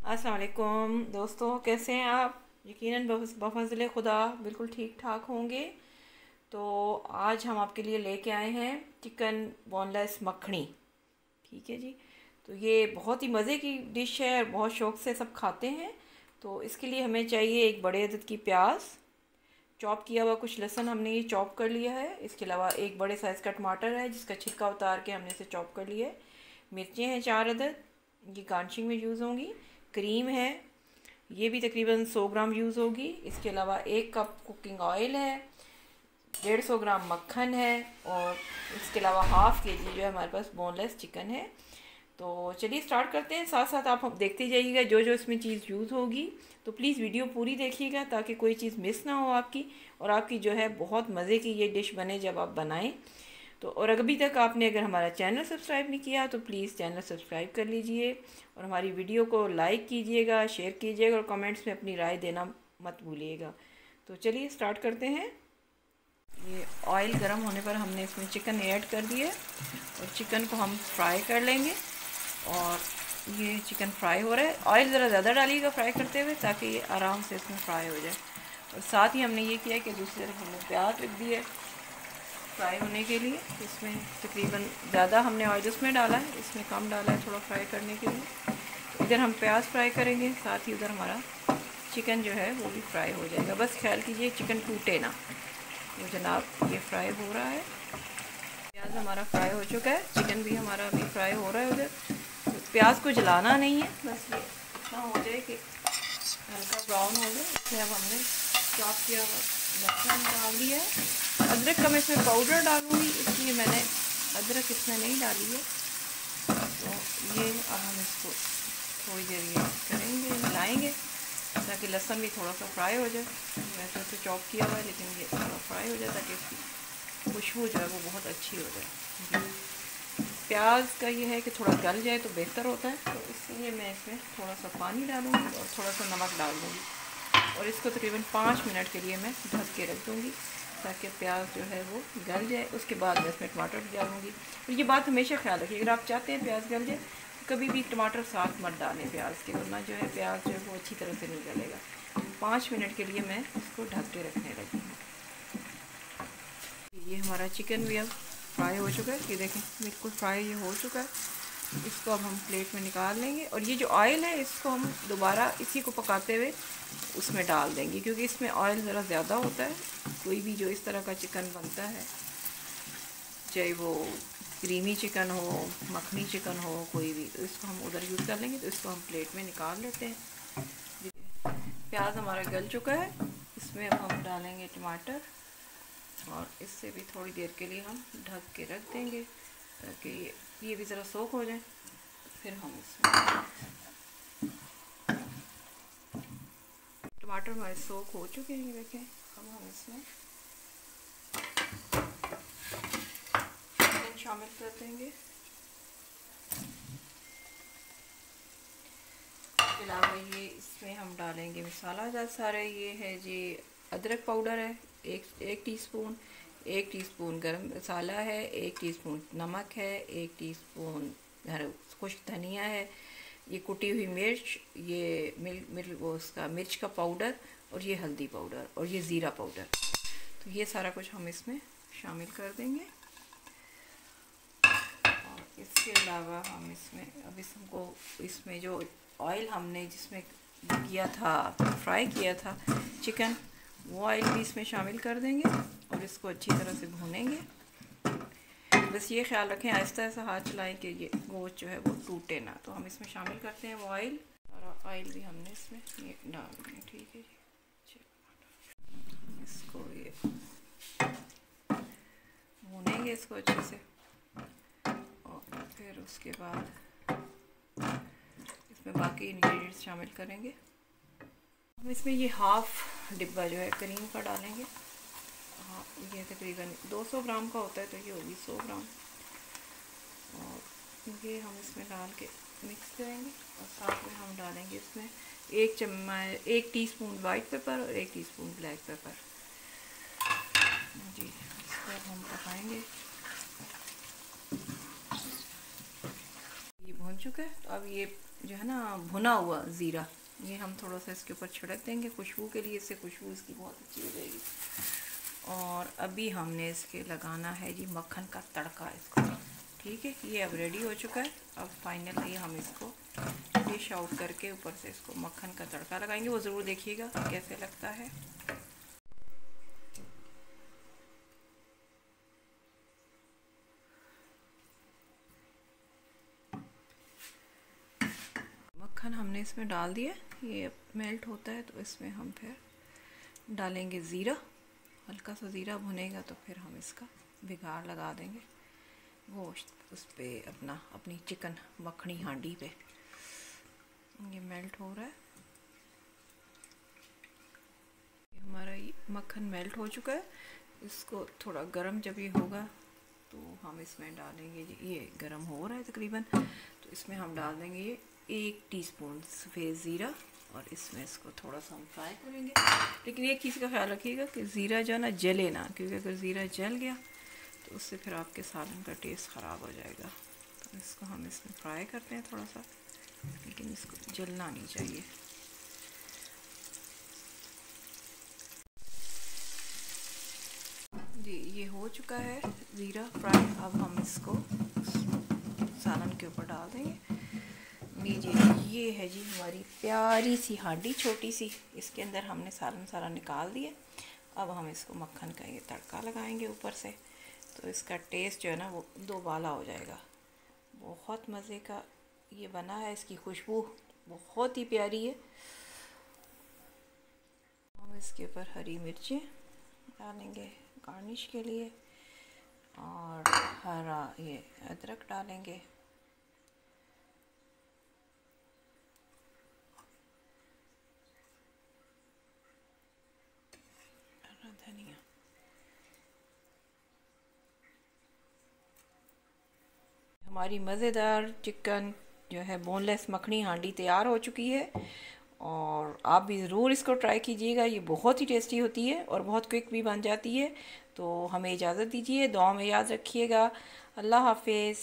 अस्सलाम वालेकुम दोस्तों, कैसे हैं आप। यकीनन बफज़ल खुदा बिल्कुल ठीक ठाक होंगे। तो आज हम आपके लिए लेके आए हैं चिकन बोनलेस मखनी। ठीक है जी। तो ये बहुत ही मज़े की डिश है और बहुत शौक़ से सब खाते हैं। तो इसके लिए हमें चाहिए एक बड़े अदद की प्याज, चॉप किया हुआ कुछ लहसुन हमने ये चॉप कर लिया है। इसके अलावा एक बड़े साइज़ का टमाटर है जिसका छिलका उतार के हमने इसे चॉप कर लिया है। मिर्चें हैं 4 अदद, ये गार्निशिंग में यूज़ होंगी। क्रीम है, ये भी तकरीबन 100 ग्राम यूज़ होगी। इसके अलावा 1 कप कुकिंग ऑयल है, 150 ग्राम मक्खन है और इसके अलावा हाफ़ के जी जो है हमारे पास बोनलेस चिकन है। तो चलिए स्टार्ट करते हैं। साथ साथ आप देखते जाइएगा जो जो इसमें चीज़ यूज़ होगी। तो प्लीज़ वीडियो पूरी देखिएगा ताकि कोई चीज़ मिस ना हो आपकी, और आपकी जो है बहुत मज़े की ये डिश बने जब आप बनाएं। तो और अभी तक आपने अगर हमारा चैनल सब्सक्राइब नहीं किया तो प्लीज़ चैनल सब्सक्राइब कर लीजिए और हमारी वीडियो को लाइक कीजिएगा, शेयर कीजिएगा और कमेंट्स में अपनी राय देना मत भूलिएगा। तो चलिए स्टार्ट करते हैं। ये ऑयल गर्म होने पर हमने इसमें चिकन ऐड कर दिया और चिकन को हम फ्राई कर लेंगे। और ये चिकन फ्राई हो रहा है। ऑयल ज़रा ज़्यादा डालिएगा फ्राई करते हुए ताकि ये आराम से इसमें फ्राई हो जाए। और साथ ही हमने ये किया कि दूसरी तरफ हमने प्याज रख दी है फ्राई होने के लिए। इसमें तकरीबन ज़्यादा हमने ऑयल उसमें डाला है, इसमें कम डाला है थोड़ा फ्राई करने के लिए। तो इधर हम प्याज फ्राई करेंगे, साथ ही उधर हमारा चिकन जो है वो भी फ्राई हो जाएगा। बस ख्याल कीजिए चिकन टूटे ना। तो जनाब ये फ्राई हो रहा है, प्याज हमारा फ्राई हो चुका है, चिकन भी हमारा अभी फ्राई हो रहा है उधर। तो प्याज को जलाना नहीं है, बस ये इतना हो जाए कि हल्का ब्राउन हो जाए। इसमें अब हमने चॉप किया लहसुन डाल दिया है। अदरक का मैं इसमें पाउडर डालूँगी, इसलिए मैंने अदरक इसमें नहीं डाली है। तो ये अब हम इसको थोड़ी देर ये करेंगे, मिलाएंगे ताकि लहसुन भी थोड़ा सा फ्राई हो जाए। वैसे तो चॉप किया हुआ है लेकिन ये थोड़ा फ्राई हो जाए ताकि इसकी खुशबू जो है वो बहुत अच्छी हो जाए। प्याज का ये है कि थोड़ा गल जाए तो बेहतर होता है, तो इसलिए मैं इसमें थोड़ा सा पानी डालूँगी और थोड़ा सा नमक डाल दूँगी और इसको तकरीबन 5 मिनट के लिए मैं ढक के रख दूँगी ताकि प्याज जो है वो गल जाए। उसके बाद मैं इसमें टमाटर भी डालूँगी। और ये बात हमेशा ख्याल रखिए, अगर आप चाहते हैं प्याज गल जाए कभी भी टमाटर साथ मत डालें प्याज के, वरना जो है प्याज जो है वो अच्छी तरह से नहीं गलेगा। 5 मिनट के लिए मैं इसको ढक के रखने लगी हूँ। ये हमारा चिकन भी अब फ्राई हो चुका है, ये देखें बिल्कुल फ्राई ये हो चुका है। इसको अब हम प्लेट में निकाल लेंगे और ये जो ऑयल है इसको हम दोबारा इसी को पकाते हुए उसमें डाल देंगे, क्योंकि इसमें ऑयल ज़रा ज़्यादा होता है। कोई भी जो इस तरह का चिकन बनता है, चाहे वो क्रीमी चिकन हो, मखनी चिकन हो, कोई भी, तो इसको हम उधर यूज़ कर लेंगे। तो इसको हम प्लेट में निकाल लेते हैं। प्याज हमारा गल चुका है, इसमें अब हम डालेंगे टमाटर और इससे भी थोड़ी देर के लिए हम ढक के रख देंगे ताकि ये भी ज़रा सोख हो जाए। फिर हम इसमें टमाटर हमारे सोख हो चुके हैं, देखें। अब हम इसमें चिकन शामिल कर देंगे। इसके अलावा ये इसमें हम डालेंगे मसाला ज़्यादा सारा। ये है जी अदरक पाउडर है एक टीस्पून, 1 टीस्पून गरम मसाला है, 1 टीस्पून नमक है, 1 टीस्पून खुश्क धनिया है, ये कुटी हुई मिर्च, ये वो उसका मिर्च का पाउडर और ये हल्दी पाउडर और ये ज़ीरा पाउडर। तो ये सारा कुछ हम इसमें शामिल कर देंगे। और इसके अलावा हम इसमें अब इसमें जो ऑयल हमने जिसमें किया था, फ्राई किया था चिकन, वो ऑयल भी इसमें शामिल कर देंगे और इसको अच्छी तरह से भूनेंगे। बस ये ख्याल रखें आहिस्ता आहिस्ता हाथ चलाएं कि ये गोश्त जो है वो टूटे ना। तो हम इसमें शामिल करते हैं वो ऑयल, और ऑयल भी हमने इसमें ये डाल देंगे। ठीक है जी, इसको ये भूनेंगे इसको अच्छे से और फिर उसके बाद इसमें बाकी इंग्रेडिएंट्स शामिल करेंगे। हम इसमें ये हाफ़ डिब्बा जो है क्रीम का डालेंगे। हाँ, ये तकरीबन 200 ग्राम का होता है, तो ये होगी 100 ग्राम। और ये हम इसमें डाल के मिक्स करेंगे और साथ में हम डालेंगे इसमें 1 टीस्पून वाइट पेपर और 1 टीस्पून ब्लैक पेपर जी। इसको अब हम पकाएंगे। ये भून चुका है, तो अब ये जो है ना भुना हुआ ज़ीरा, ये हम थोड़ा सा इसके ऊपर छिड़क देंगे खुशबू के लिए, इससे खुशबू इसकी बहुत अच्छी हो जाएगी। और अभी हमने इसके लगाना है जी मक्खन का तड़का इसको। ठीक है, ये अब रेडी हो चुका है। अब फाइनली हम इसको डिश आउट करके ऊपर से इसको मक्खन का तड़का लगाएंगे। वो ज़रूर देखिएगा कैसे लगता है। मक्खन हमने इसमें डाल दिया, ये मेल्ट होता है तो इसमें हम फिर डालेंगे ज़ीरा। हल्का सा ज़ीरा भुनेगा तो फिर हम इसका बिगाड़ लगा देंगे गोश्त उस पर अपनी चिकन मखनी हांडी पे। ये मेल्ट हो रहा है, हमारा ये मक्खन मेल्ट हो चुका है। इसको थोड़ा गरम जब ये होगा तो हम इसमें डालेंगे, ये गरम हो रहा है तकरीबन, तो इसमें हम डाल देंगे ये 1 टीस्पून सफ़ेद ज़ीरा। और इसमें इसको थोड़ा सा हम फ्राई करेंगे। लेकिन एक चीज़ का ख्याल रखिएगा कि ज़ीरा जो है ना जले ना, क्योंकि अगर ज़ीरा जल गया तो उससे फिर आपके सालन का टेस्ट ख़राब हो जाएगा। तो इसको हम इसमें फ्राई करते हैं थोड़ा सा, लेकिन इसको जलना नहीं चाहिए। जी ये हो चुका है ज़ीरा फ्राई। अब हम इसको सालन के ऊपर डाल देंगे। लीजिए, ये है जी हमारी प्यारी सी हांडी, छोटी सी। इसके अंदर हमने सालन सारा निकाल दिया। अब हम इसको मक्खन का ये तड़का लगाएंगे ऊपर से, तो इसका टेस्ट जो है ना वो दोबाला हो जाएगा। बहुत मज़े का ये बना है, इसकी खुशबू बहुत ही प्यारी है। हम इसके ऊपर हरी मिर्चें डालेंगे गार्निश के लिए, और हरा ये अदरक डालेंगे, हरा धनिया। हमारी मज़ेदार चिकन जो है बोनलेस मखनी हांडी तैयार हो चुकी है, और आप भी ज़रूर इसको ट्राई कीजिएगा। ये बहुत ही टेस्टी होती है और बहुत क्विक भी बन जाती है। तो हमें इजाज़त दीजिए, दुआ में याद रखिएगा। अल्लाह हाफिज़।